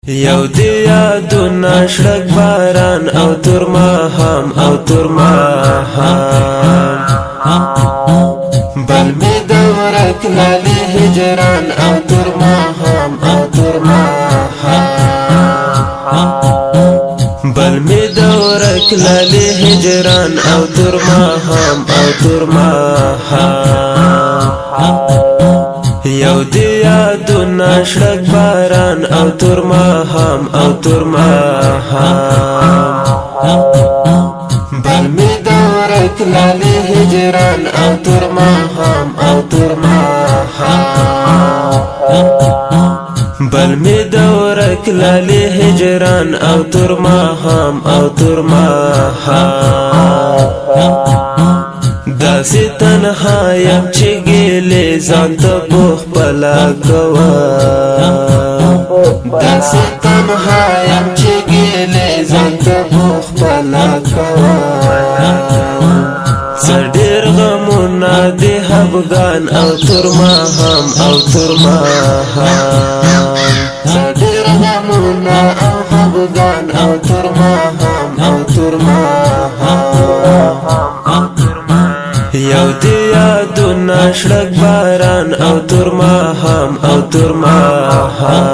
یو دی یادونه شړک باران او تور ماښام او تور ماښام بل می د ورک لالي هجران او تور ماښام او تور ماښام بل می د ورک لالي هجران او تور ماښام او تور ماښام یو دی یادونه شړک باران او تور ماښام او تور ماښام بل می د ورک لالي هجران او تور ماښام او تور ماښام بل می د ورک لالي هجران او تور ماښام او تور ماښام داسې تنها یم چې ګیلې ځان ته پخپله کوم داسې تنها یم چې ګیلې ځان ته پخپله کوم څه ډېر غمونه د خفګان او تور ماښام او تور ماښام څه ډېر غمونه او خفګان او تور ماښام او تور ماښام یو دی یادونه شړک باران او تور ماښام او تور ماښام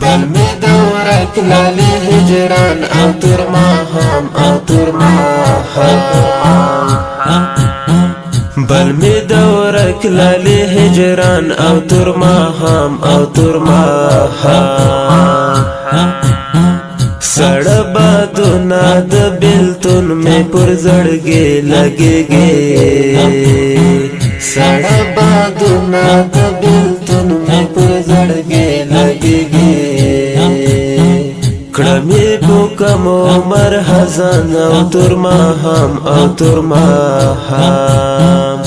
بل می د ورک لالي هجران او تور ماښام او تور ماښام بل می د ورک لالي هجران او تور ماښام او تور ماښام سړه بادونه د بیلتون می پر زړګي لګيږي سړه بادونه د بیلتون می پر زړګي لګيږي کړمې په کم عمر حزن او تور ماښام او تور ماښام